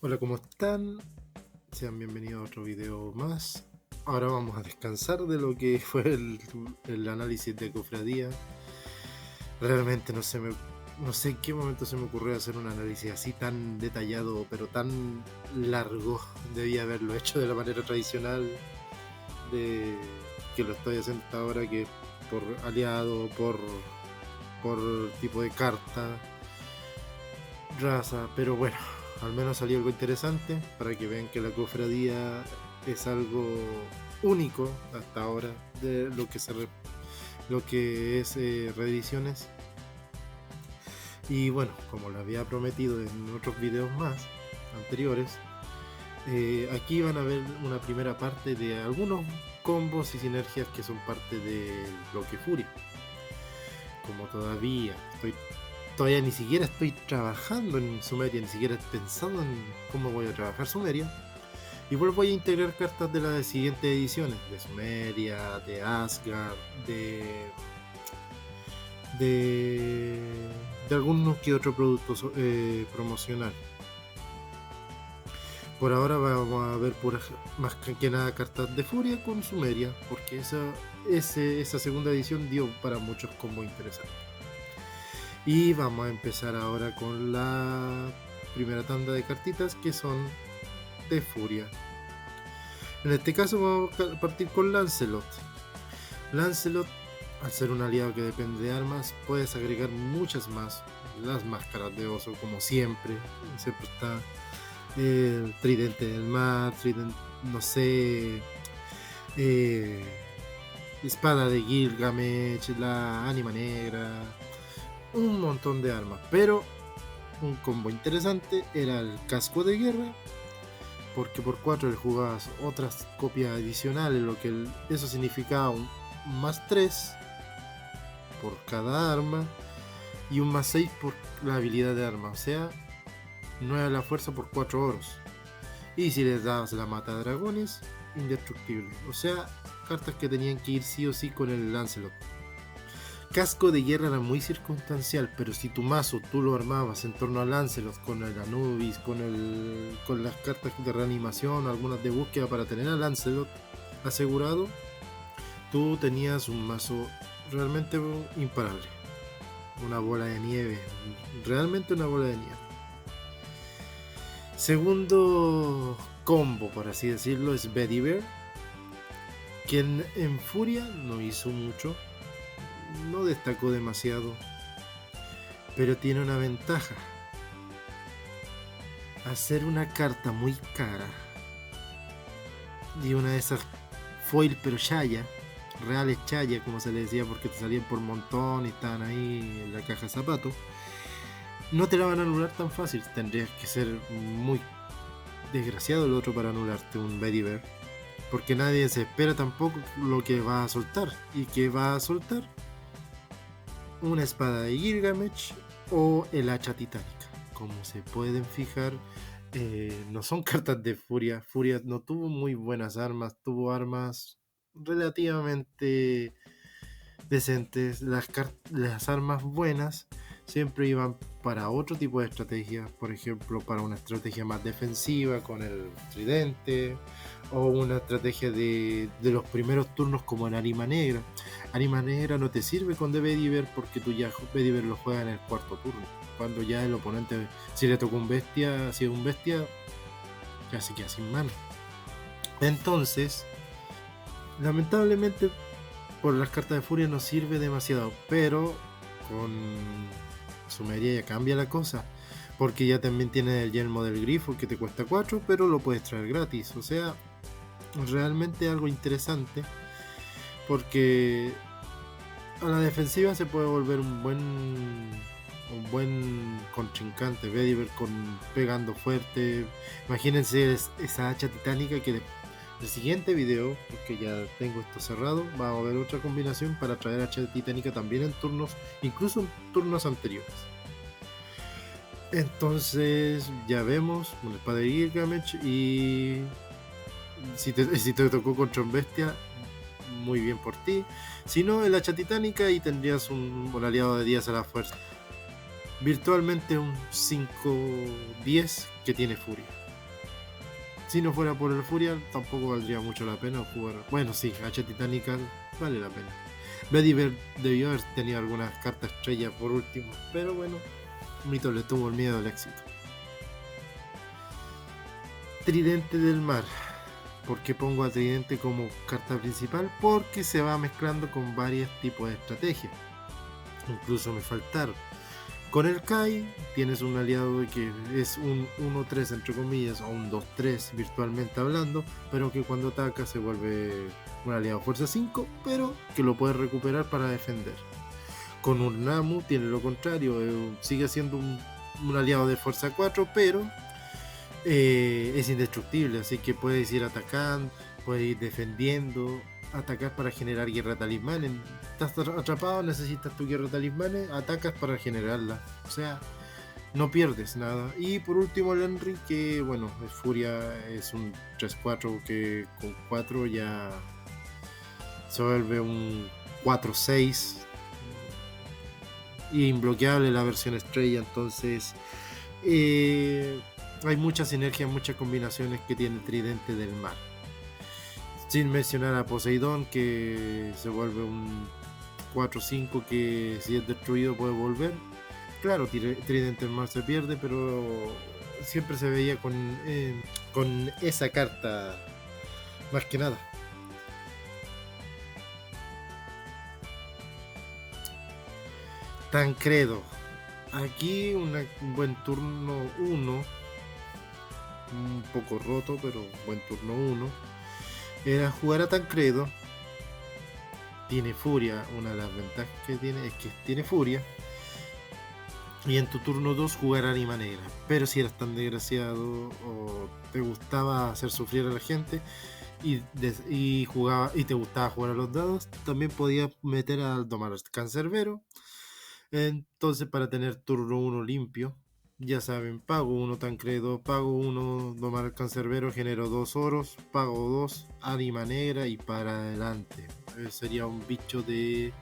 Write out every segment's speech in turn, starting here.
Hola, ¿cómo están? Sean bienvenidos a otro video más. Ahora vamos a descansar de lo que fue el análisis de cofradía. Realmente no sé en qué momento se me ocurrió hacer un análisis así tan detallado, pero tan largo. Debía haberlo hecho de la manera tradicional de que lo estoy haciendo hasta ahora, que por aliado, por tipo de carta, raza, pero bueno, al menos salió algo interesante para que vean que la cofradía es algo único hasta ahora de lo que es reediciones. Y bueno, como lo había prometido en otros videos más anteriores, aquí van a ver una primera parte de algunos combos y sinergias que son parte del bloque Furia. Como todavía ni siquiera estoy trabajando en Sumeria, ni siquiera pensando en cómo voy a trabajar Sumeria. Igual voy a integrar cartas de las siguientes ediciones, de Sumeria, de Asgard, de algunos que otro producto promocional. Por ahora vamos a ver más que nada cartas de Furia con Sumeria, porque esa segunda edición dio para muchos combos interesantes. Y vamos a empezar ahora con la primera tanda de cartitas, que son de Furia. En este caso vamos a partir con Lancelot. Lancelot, al ser un aliado que depende de armas, puedes agregar muchas más. Las máscaras de oso, como siempre. Siempre está el tridente del mar, no sé, espada de Gilgamesh, la ánima negra, un montón de armas. Pero un combo interesante era el casco de guerra, porque por 4 le jugabas otras copias adicionales, eso significaba un más 3 por cada arma y un más 6 por la habilidad de arma, o sea, 9 a la fuerza por 4 oros. Y si les dabas la mata de dragones, indestructible, o sea, cartas que tenían que ir sí o sí con el Lancelot. Casco de guerra era muy circunstancial, pero si tu mazo tú lo armabas en torno a Lancelot, con el Anubis, con las cartas de reanimación, algunas de búsqueda para tener a Lancelot asegurado, tú tenías un mazo realmente imparable. Una bola de nieve, realmente una bola de nieve. Segundo combo, por así decirlo, es Bedivere, quien en Furia no hizo mucho, no destacó demasiado, pero tiene una ventaja: hacer una carta muy cara y una de esas foil pero chaya, reales chaya como se le decía, porque te salían por montón y estaban ahí en la caja de zapatos. No te la van a anular tan fácil, tendrías que ser muy desgraciado el otro para anularte un Bedivere, porque nadie se espera tampoco lo que va a soltar. ¿Y que va a soltar? Una espada de Gilgamesh o el hacha titánica. Como se pueden fijar, no son cartas de Furia. Furia no tuvo muy buenas armas, tuvo armas relativamente decentes. Las armas buenas siempre iban para otro tipo de estrategia, por ejemplo, para una estrategia más defensiva con el tridente, o una estrategia de los primeros turnos como en Ánima Negra. Ánima Negra no te sirve con Bedivere, porque tú ya Bedivere lo juegas en el cuarto turno, cuando ya el oponente, si le tocó si es un bestia, ya se queda sin mano. Entonces, lamentablemente, por las cartas de Furia no sirve demasiado, pero con Sumeria ya cambia la cosa, porque ya también tiene el yelmo del grifo que te cuesta 4, pero lo puedes traer gratis. O sea, realmente algo interesante, porque a la defensiva se puede volver un buen contrincante. Bedivere pegando fuerte. Imagínense esa hacha titánica que el siguiente video, porque ya tengo esto cerrado, va a haber otra combinación para traer hacha titánica también en turnos, incluso en turnos anteriores. Entonces ya vemos una espada de Gilgamesh, y si te tocó contra un bestia, muy bien por ti. Si no, el hacha titánica, y tendrías un aliado de 10 a la fuerza. Virtualmente un 5-10 que tiene Furia. Si no fuera por el Furia, tampoco valdría mucho la pena jugar. Bueno, sí, H Titanical vale la pena. Vediver debió haber tenido algunas cartas estrellas por último, pero bueno, Mito le tuvo el miedo al éxito. Tridente del Mar. ¿Por qué pongo a Tridente como carta principal? Porque se va mezclando con varios tipos de estrategias. Incluso me faltaron. Con el Kai tienes un aliado que es un 1-3 entre comillas o un 2-3 virtualmente hablando, pero que cuando ataca se vuelve un aliado fuerza 5, pero que lo puedes recuperar para defender. Con un Namu tiene lo contrario, sigue siendo un aliado de fuerza 4, pero es indestructible, así que puedes ir atacando, puedes ir defendiendo, atacar para generar guerra talismanes. Estás atrapado, necesitas tu guerra talismanes, atacas para generarla. O sea, no pierdes nada. Y por último el Henry, que bueno, Furia es un 3-4 que con 4 ya se vuelve un 4-6 y imbloqueable la versión estrella. Entonces hay mucha sinergia, muchas combinaciones que tiene el Tridente del Mar. Sin mencionar a Poseidón, que se vuelve un 4-5 que si es destruido puede volver. Claro, Tridente del Mar se pierde, pero siempre se veía con esa carta más que nada. Tancredo. Aquí un buen turno 1. Un poco roto, pero buen turno 1. Era jugar a Tancredo. Tiene furia. Una de las ventajas que tiene es que tiene furia. Y en tu turno 2 jugar Ánima Negra. Pero si eras tan desgraciado o te gustaba hacer sufrir a la gente y te gustaba jugar a los dados, también podías meter al Domar Cancerbero. Entonces, para tener turno 1 limpio, ya saben, pago 1 Tancredo, pago 1 Domar al Cancerbero, genero 2 oros, pago 2 Ánima Negra y para adelante. Sería un bicho de...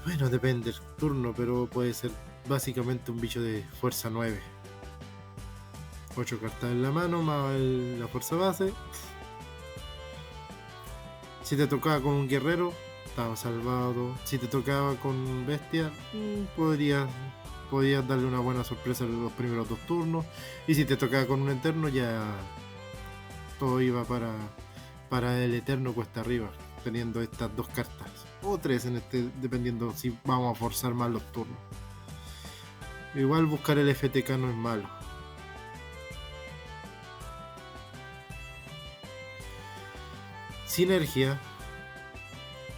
Bueno, depende del turno, pero puede ser básicamente un bicho de fuerza 9. 8 cartas en la mano más la fuerza base. Si te tocaba con un guerrero, estaba salvado. Si te tocaba con bestia, podías darle una buena sorpresa en los primeros 2 turnos. Y si te tocaba con un eterno, ya todo iba para el eterno cuesta arriba, teniendo estas 2 cartas. O 3 en este, dependiendo si vamos a forzar más los turnos. Igual buscar el FTK no es malo. Sinergia.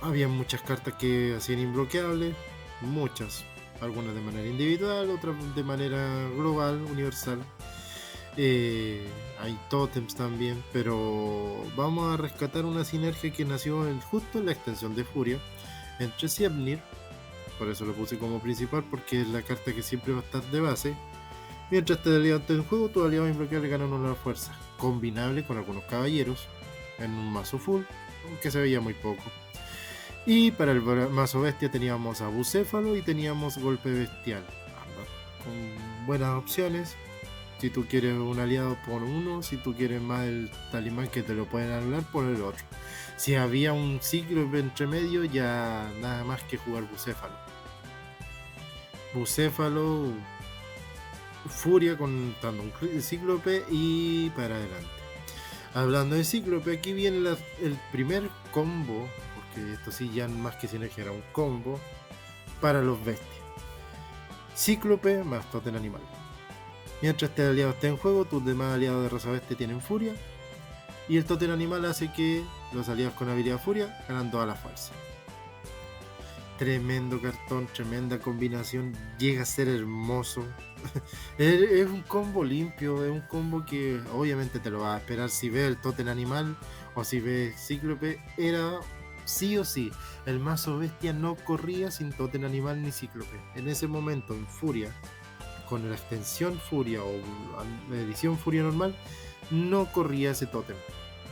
Había muchas cartas que hacían imbloqueables. Muchas. Algunas de manera individual, otras de manera global, universal. Hay totems también, pero vamos a rescatar una sinergia que nació justo en la extensión de Furia entre Siebnir, por eso lo puse como principal, porque es la carta que siempre va a estar de base. Mientras te aliado en juego, tu aliado imbloqueable gana una fuerza, combinable con algunos caballeros en un mazo full, aunque se veía muy poco. Y para el mazo bestia teníamos a Bucéfalo y teníamos Golpe Bestial, con buenas opciones. Si tú quieres un aliado, pon uno. Si tú quieres más el talismán que te lo pueden anular, pon el otro. Si había un cíclope entre medio, ya nada más que jugar Bucéfalo. Bucéfalo, Furia contando un cíclope y para adelante. Hablando de cíclope, aquí viene el primer combo, porque esto sí ya más que sinergia era un combo para los bestias. Cíclope más totem animal. Mientras este aliado esté en juego, tus demás aliados de raza bestia tienen furia. Y el totem animal hace que los aliados con habilidad furia ganan toda la fuerza. Tremendo cartón, tremenda combinación. Llega a ser hermoso. Es un combo limpio, es un combo que obviamente te lo vas a esperar si ves el totem animal o si ves cíclope. Era sí o sí. El mazo bestia no corría sin totem animal ni cíclope. En ese momento, en furia, con la extensión Furia o la edición Furia normal, no corría ese tótem.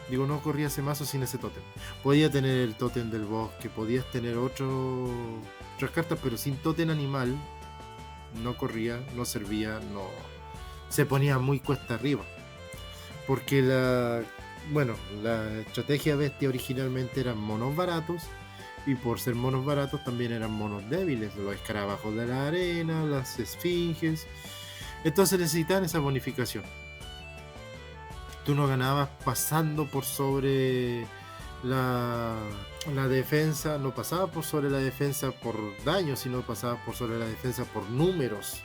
Digo, no corría ese mazo sin ese tótem. Podía tener el tótem del bosque, podías tener otras cartas, pero sin tótem animal no corría, no servía, no se ponía muy cuesta arriba. Porque la estrategia bestia originalmente eran monos baratos, y por ser monos baratos también eran monos débiles, los escarabajos de la arena, las esfinges. Entonces necesitaban esa bonificación. Tú no ganabas pasando por sobre la defensa, no pasaba por sobre la defensa por daño, sino pasaba por sobre la defensa por números.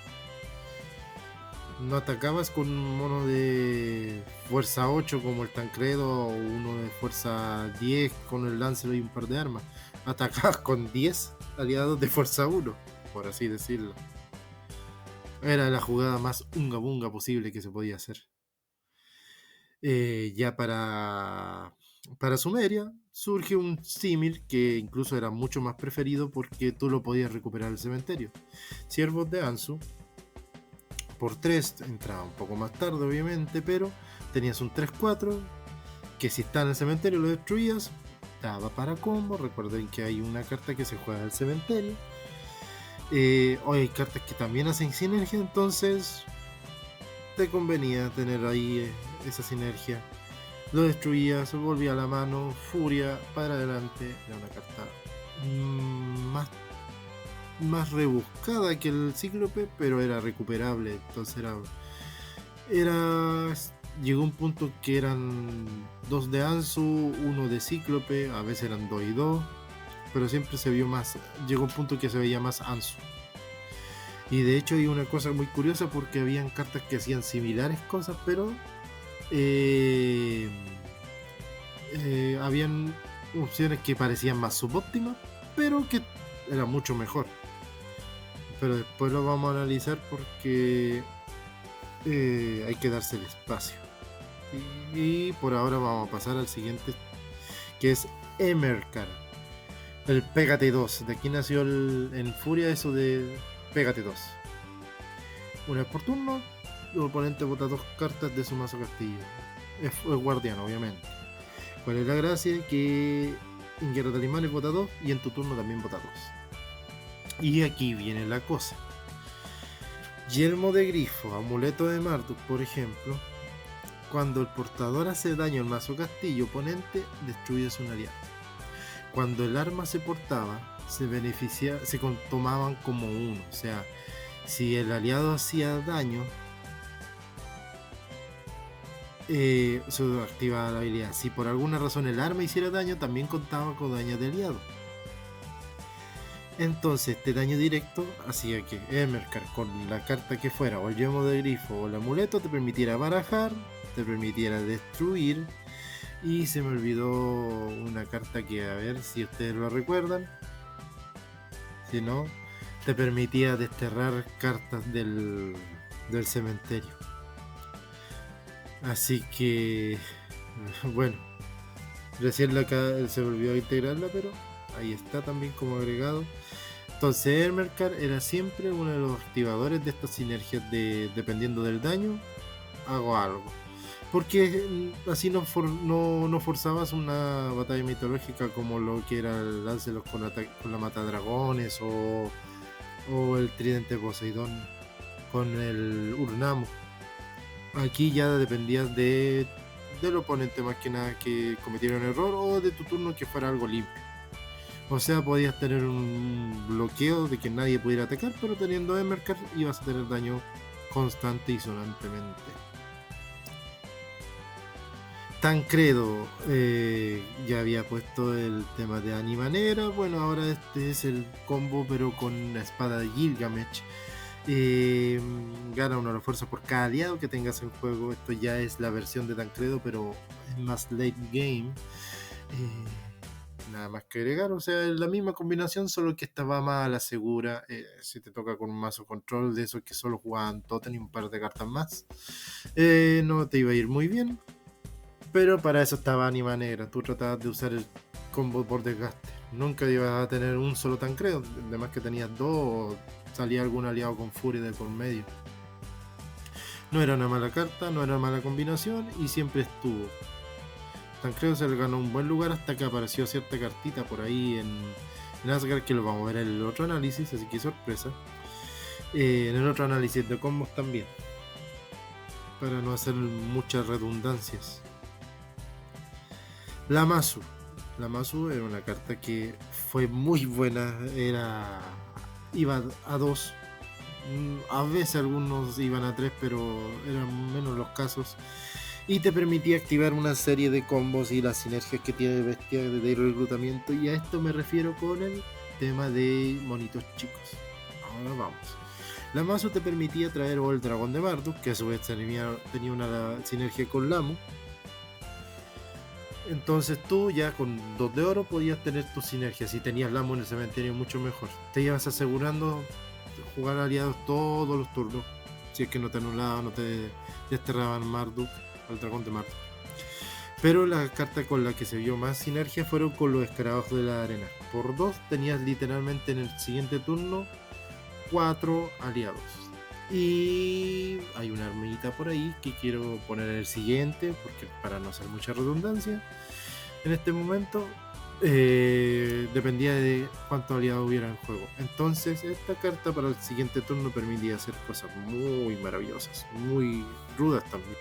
No atacabas con un mono de fuerza 8 como el Tancredo, o uno de fuerza 10 con el Lancelot y un par de armas. Atacabas con 10 aliados de fuerza 1, por así decirlo. Era la jugada más unga bunga posible que se podía hacer. Ya para Sumeria surge un símil que incluso era mucho más preferido porque tú lo podías recuperar al cementerio. Siervos de Anzu por 3 entraba un poco más tarde obviamente, pero tenías un 3-4 que si está en el cementerio lo destruías, daba para combo. Recuerden que hay una carta que se juega al cementerio, hoy hay cartas que también hacen sinergia, entonces te convenía tener ahí esa sinergia. Lo destruías, volvía a la mano, furia, para adelante. Era una carta más rebuscada que el cíclope, pero era recuperable. Entonces llegó un punto que eran 2 de Anzu, 1 de cíclope, a veces eran 2 y 2, pero siempre se vio más. Llegó un punto que se veía más Anzu. Y de hecho hay una cosa muy curiosa porque habían cartas que hacían similares cosas, pero habían opciones que parecían más subóptimas, pero que era mucho mejor. Pero después lo vamos a analizar porque hay que darse el espacio. Y por ahora vamos a pasar al siguiente, que es Emerkar, el Pégate 2. De aquí nació en Furia eso de Pégate 2. Una vez por turno, el oponente vota 2 cartas de su mazo castillo. Es guardián, obviamente. ¿Cuál es la gracia? Que en Guerra de Talismanes vota 2 y en tu turno también vota 2. Y aquí viene la cosa. Yelmo de Grifo, Amuleto de Marduk, por ejemplo. Cuando el portador hace daño al mazo castillo oponente, destruyes un aliado. Cuando el arma se portaba, se tomaban como uno. O sea, si el aliado hacía daño, se activaba la habilidad. Si por alguna razón el arma hiciera daño, también contaba con daño de aliado. Entonces este daño directo hacía que Emerkar, con la carta que fuera, o el Yelmo de Grifo o el amuleto, te permitiera barajar, te permitiera destruir. Y se me olvidó una carta que, a ver si ustedes lo recuerdan, si no, te permitía desterrar cartas del cementerio. Así que, bueno, recién se me olvidó integrarla, pero ahí está también como agregado. Entonces Emerkar era siempre uno de los activadores de estas sinergias de, dependiendo del daño, hago algo. Porque así no forzabas una batalla mitológica como lo que era el Lancelot con la Matadragones o el Tridente Poseidón con el Urnamu. Aquí ya dependías del oponente más que nada que cometiera un error, o de tu turno que fuera algo limpio. O sea, podías tener un bloqueo de que nadie pudiera atacar, pero teniendo Emerkar ibas a tener daño constante y sonantemente. Tancredo, ya había puesto el tema de Anima Negra. Bueno, ahora este es el combo, pero con la espada de Gilgamesh. Gana una fuerza por cada aliado que tengas en juego. Esto ya es la versión de Tancredo, pero es más late game. Nada más que agregar, o sea, es la misma combinación, solo que esta va más a la segura. Si te toca con un mazo control de esos que solo jugaban Totem y un par de cartas más, no te iba a ir muy bien. Pero para eso estaba Anima Negra. Tú tratabas de usar el combo por desgaste. Nunca ibas a tener un solo Tancredo. Además que tenías 2 o salía algún aliado con furia de por medio. No era una mala carta, no era una mala combinación y siempre estuvo. Tancredo se le ganó un buen lugar hasta que apareció cierta cartita por ahí en Asgard, que lo vamos a ver en el otro análisis, así que sorpresa. En el otro análisis de combos también. para no hacer muchas redundancias. Lamasu. Lamasu era una carta que fue muy buena, iba a 2. A veces algunos iban a 3, pero eran menos los casos. Y te permitía activar una serie de combos y las sinergias que tiene Bestia de reclutamiento. Y a esto me refiero con el tema de monitos chicos. Ahora vamos. Lamasu te permitía traer o el dragón de Marduk, que a su vez tenía una sinergia con Lamu. Entonces tú ya con 2 de oro podías tener tu sinergia. Si tenías Lamu en el cementerio, mucho mejor. Te ibas asegurando jugar aliados todos los turnos. Si es que no te anulaban, no te desterraban Marduk, al dragón de Marduk. Pero la carta con la que se vio más sinergia fueron con los escarabajos de la arena. Por 2 tenías literalmente en el siguiente turno 4 aliados. Y hay una armita por ahí que quiero poner en el siguiente, porque para no hacer mucha redundancia en este momento, dependía de cuántos aliados hubiera en juego. Entonces esta carta para el siguiente turno permitía hacer cosas muy maravillosas, muy rudas también.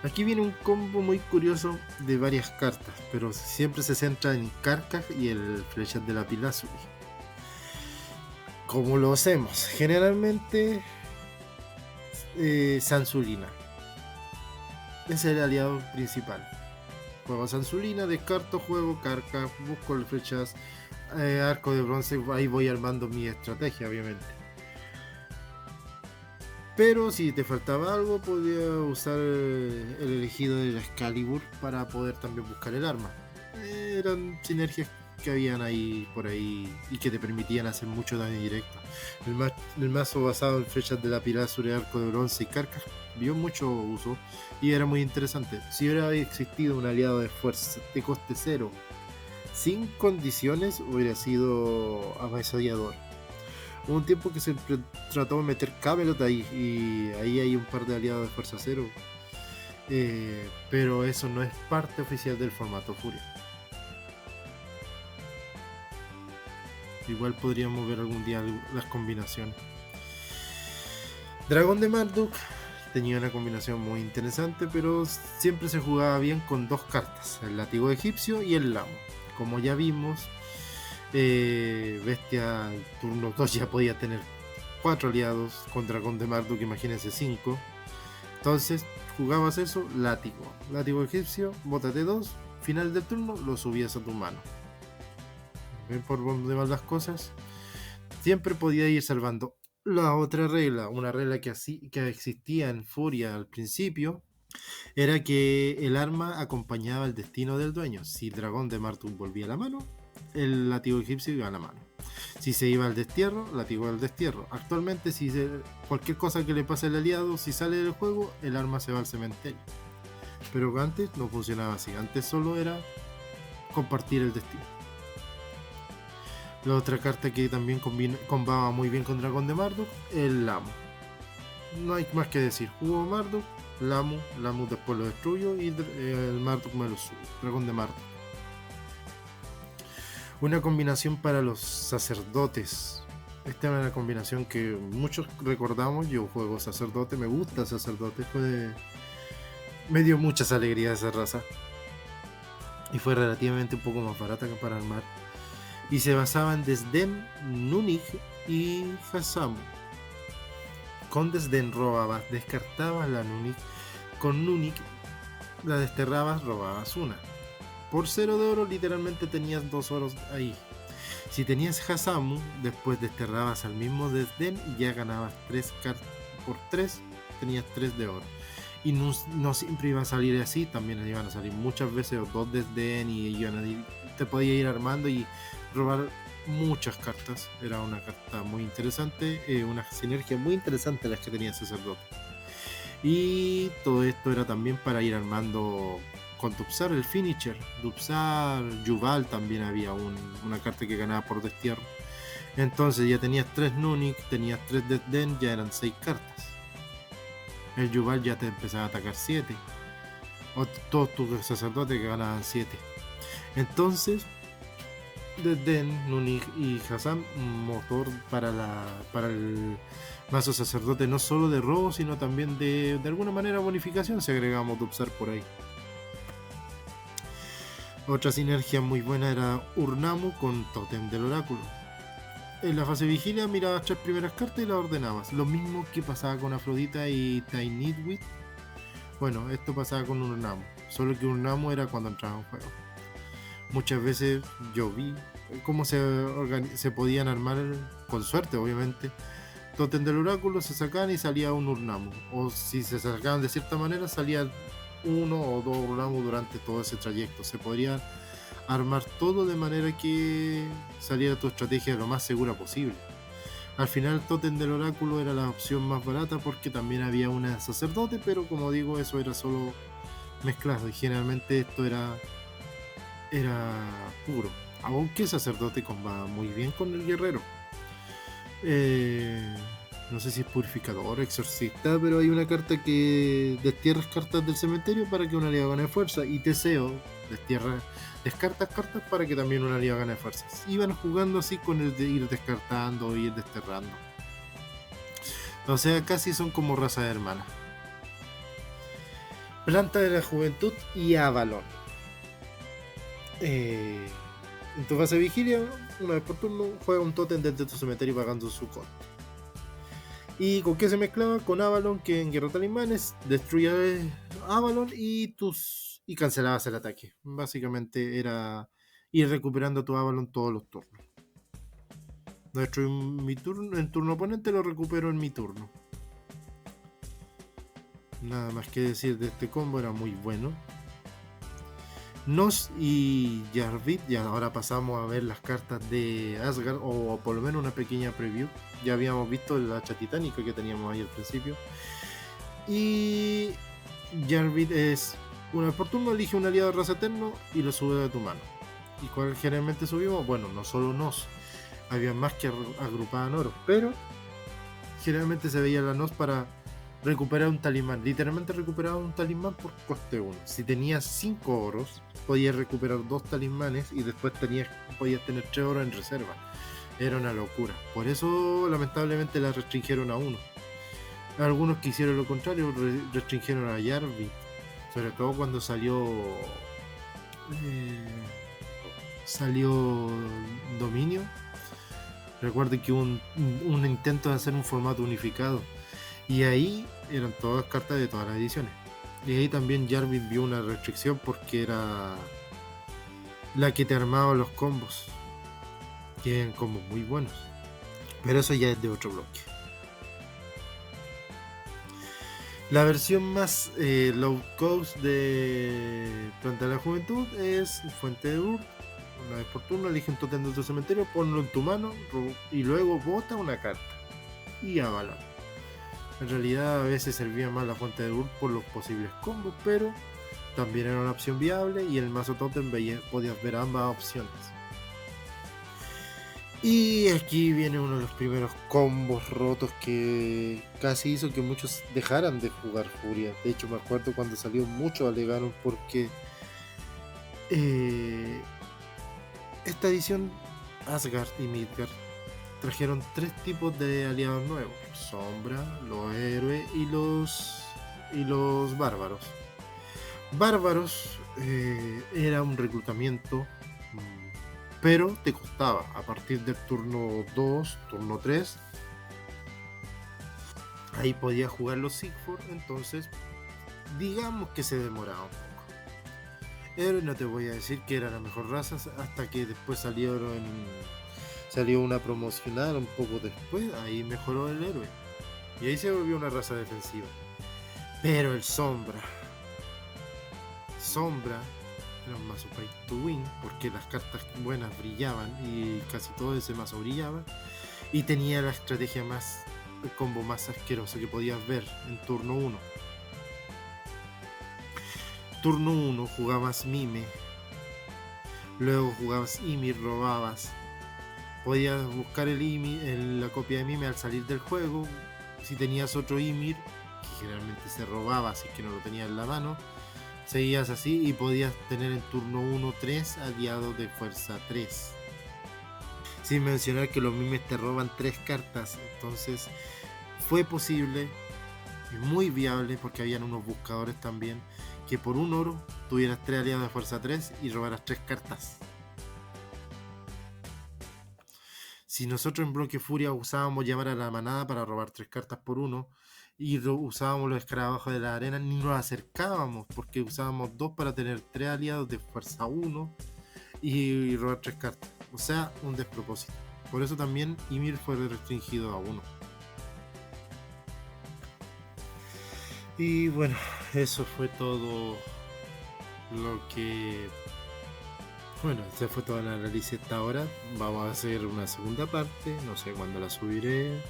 Aquí viene un combo muy curioso de varias cartas, pero siempre se centra en Carcaj y el Flechas de Lapislázuli. ¿Cómo lo hacemos? Generalmente Sansulina es el aliado principal. Juego Sansulina, descarto, juego Carcaj, busco el Flechas, arco de bronce, ahí voy armando mi estrategia, obviamente. Pero si te faltaba algo, podía usar el elegido de la Excalibur para poder también buscar el arma. Eran sinergias que habían ahí por ahí y que te permitían hacer mucho daño directo. El mazo basado en flechas de Lapislázuli, arco de bronce y Carcaj vio mucho uso y era muy interesante. Si hubiera existido un aliado de fuerza de coste 0 sin condiciones, hubiera sido avasallador. Hubo un tiempo que se trató de meter Camelot ahí, y ahí hay un par de aliados de fuerza 0, pero eso no es parte oficial del formato Furia. Igual podríamos ver algún día las combinaciones. Dragón de Marduk tenía una combinación muy interesante, pero siempre se jugaba bien con 2 cartas, el látigo egipcio y el Lamu. Como ya vimos, Bestia turno 2 ya podía tener 4 aliados con Dragón de Marduk, imagínense 5. Entonces jugabas eso, látigo egipcio, bótate 2, final del turno lo subías a tu mano. ¿Ven por dónde van las cosas? Siempre podía ir salvando. La otra regla, una regla que existía en Furia al principio, era que el arma acompañaba el destino del dueño. Si el dragón de Marduk volvía a la mano, el látigo egipcio iba a la mano. Si se iba al destierro, látigo al destierro. Actualmente, cualquier cosa que le pase al aliado, si sale del juego, el arma se va al cementerio. Pero antes no funcionaba así. Antes solo era compartir el destino. La otra carta que también combaba muy bien con Dragón de Marduk, el Lamu. No hay más que decir. Jugó Marduk, Lamu después lo destruyo y el Marduk me lo sube. Dragón de Marduk. Una combinación para los sacerdotes. Esta es una combinación que muchos recordamos. Yo juego sacerdote, me gusta sacerdote. Me dio muchas alegrías esa raza. Y fue relativamente un poco más barata que para armar. Y se basaba en Desdén, Nunic y Hasamu. Con Desdén robabas, descartabas la Nunic. Con Nunic la desterrabas, robabas una. Por 0 de oro literalmente tenías 2 oros ahí. Si tenías Hasamu, después desterrabas al mismo Desdén y ya ganabas 3 cartas. Por 3 tenías 3 de oro. Y no siempre iba a salir así, también iban a salir muchas veces 2 Desdén y te podía ir armando y robar muchas cartas. Era una carta muy interesante, una sinergia muy interesante las que tenía sacerdote. Y todo esto era también para ir armando con Dupsar el finisher. Dupsar, Yuval también había una carta que ganaba por destierro. Entonces ya tenías 3 Nunic, tenías 3 Desdén, ya eran 6 cartas. El Yuval ya te empezaba a atacar 7. O todos tus sacerdotes que ganaban 7. Entonces de Den, Nun y Hassan, motor para el mazo sacerdote, no solo de robo, sino también de alguna manera bonificación, si agregamos Dubsar por ahí. Otra sinergia muy buena era Urnamu con Totem del Oráculo. En la fase vigilia mirabas 3 primeras cartas y las ordenabas. Lo mismo que pasaba con Afrodita y Tainidwit. Bueno, esto pasaba con Urnamu. Solo que Urnamu era cuando entraba en juego. Muchas veces yo vi cómo se podían armar, con suerte obviamente, Totem del Oráculo, se sacaban y salía un Urnamu. O si se sacaban de cierta manera, salía uno o dos Urnamu durante todo ese trayecto. Se podría armar todo de manera que saliera tu estrategia lo más segura posible. Al final Totem del Oráculo era la opción más barata porque también había una de sacerdote, pero como digo, eso era solo mezclado y generalmente esto era puro, aunque sacerdote combaba muy bien con el guerrero. No sé si es purificador o exorcista, pero hay una carta que destierras cartas del cementerio para que un aliado gane fuerza, y Teseo descartas cartas para que también un aliado gane fuerzas. Iban jugando así con el de ir descartando y ir desterrando. O sea, casi son como raza hermana. Planta de la Juventud y Avalon. En tu fase de vigilia, una vez por turno, juega un totem desde tu cementerio pagando su costo. ¿Y con qué se mezclaba? Con Avalon, que en Guerra Talismanes destruía Avalon y cancelabas el ataque. Básicamente era ir recuperando tu Avalon todos los turnos. Lo destruí en turno oponente, lo recupero en mi turno. Nada más que decir de este combo, era muy bueno. Nos y Jarvid, ya ahora pasamos a ver las cartas de Asgard, o por lo menos una pequeña preview. Ya habíamos visto la hacha titánica que teníamos ahí al principio. Y Jarvid es una por turno, elige un aliado de raza eterno y lo sube de tu mano. ¿Y cuál generalmente subimos? Bueno, no solo Nos, había más que agrupaban oro, pero generalmente se veía la Nos para recuperar un talismán. Literalmente recuperaba un talismán por coste 1. Si tenías 5 oros, podías recuperar 2 talismanes y después podías tener 3 oros en reserva. Era una locura. Por eso lamentablemente la restringieron a 1. Algunos que hicieron lo contrario, restringieron a Jarvid. Sobre todo cuando salió Dominio. Recuerden que hubo un intento de hacer un formato unificado. Y ahí eran todas cartas de todas las ediciones. Y ahí también Jarvid vio una restricción porque era la que te armaba los combos. Que eran combos muy buenos. Pero eso ya es de otro bloque. La versión más low cost de Planta de la Juventud es Fuente de Ur. Una vez por turno, elige un totem de tu cementerio, ponlo en tu mano y luego bota una carta. Y Avalon. En realidad a veces servía más la Fuente de Ur por los posibles combos, pero también era una opción viable y en el mazo totem podías ver ambas opciones. Y aquí viene uno de los primeros combos rotos que casi hizo que muchos dejaran de jugar Furia. De hecho me acuerdo cuando salió, muchos alegaron porque esta edición Asgard y Midgard trajeron 3 tipos de aliados nuevos: Sombra, los héroes y los bárbaros. Bárbaros era un reclutamiento, pero te costaba a partir del turno 2, turno 3. Ahí podías jugar los Sigford, entonces digamos que se demoraba un poco. Héroe no te voy a decir que era la mejor raza, hasta que después salió una promocional un poco después, ahí mejoró el héroe. Y ahí se volvió una raza defensiva. Pero el Sombra era un mazo pay to win, porque las cartas buenas brillaban y casi todo ese mazo brillaba. Y tenía la estrategia el combo más asqueroso que podías ver en turno 1. Turno 1 jugabas Mime, luego jugabas Ymir, robabas. Podías buscar la copia de Mime al salir del juego. Si tenías otro Ymir, que generalmente se robaba, así que no lo tenías en la mano, seguías así y podías tener en turno 1 3 aliados de fuerza 3. Sin mencionar que los mimes te roban 3 cartas. Entonces fue posible y muy viable, porque habían unos buscadores también, que por 1 oro tuvieras 3 aliados de fuerza 3 y robaras 3 cartas. Si nosotros en Bloque Furia usábamos llamar a la manada para robar 3 cartas por 1 y usábamos los escarabajos de la arena, ni nos acercábamos, porque usábamos 2 para tener 3 aliados de fuerza 1 y robar 3 cartas. O sea, un despropósito. Por eso también Ymir fue restringido a 1. Y bueno, eso fue todo lo que... Bueno, ese fue todo el análisis hasta ahora. Vamos a hacer una segunda parte, no sé cuándo la subiré,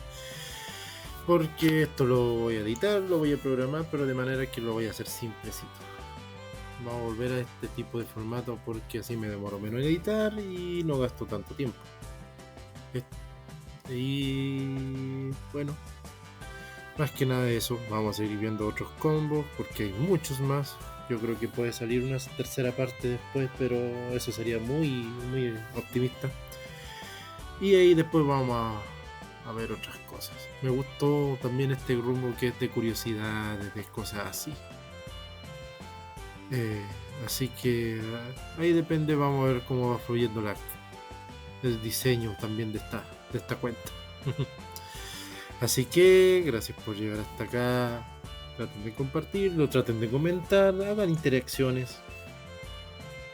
porque esto lo voy a editar, lo voy a programar, pero de manera que lo voy a hacer simplecito. Vamos a volver a este tipo de formato porque así me demoro menos en editar y no gasto tanto tiempo. Y bueno, más que nada de eso, vamos a seguir viendo otros combos porque hay muchos más. Yo creo que puede salir una tercera parte después, pero eso sería muy optimista. Y ahí después vamos a ver otras cosas. Me gustó también este rumbo que es de curiosidades, de cosas así. Así que ahí depende, vamos a ver cómo va fluyendo el diseño también de esta cuenta. Así que gracias por llegar hasta acá. Traten de compartirlo, traten de comentar, hagan interacciones.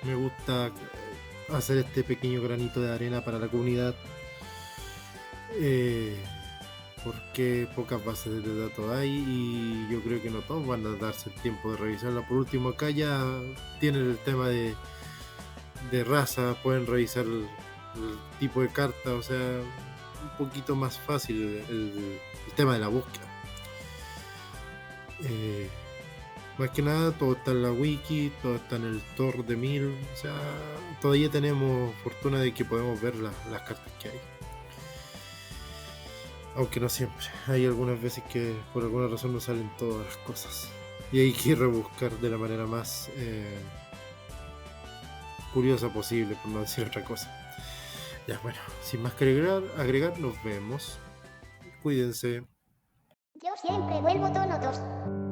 Me gusta hacer este pequeño granito de arena para la comunidad, porque pocas bases de datos hay y yo creo que no todos van a darse el tiempo de revisarla. Por último, acá ya tienen el tema de raza, pueden revisar el tipo de carta, o sea, un poquito más fácil el tema de la búsqueda. Más que nada todo está en la wiki, todo está en el Tor de 1000, o sea, todavía tenemos fortuna de que podemos ver las cartas que hay, aunque no siempre. Hay algunas veces que por alguna razón no salen todas las cosas y hay que rebuscar de la manera más curiosa posible, por no decir otra cosa. Ya, bueno, sin más que agregar, nos vemos. Cuídense. Yo siempre vuelvo tono 2.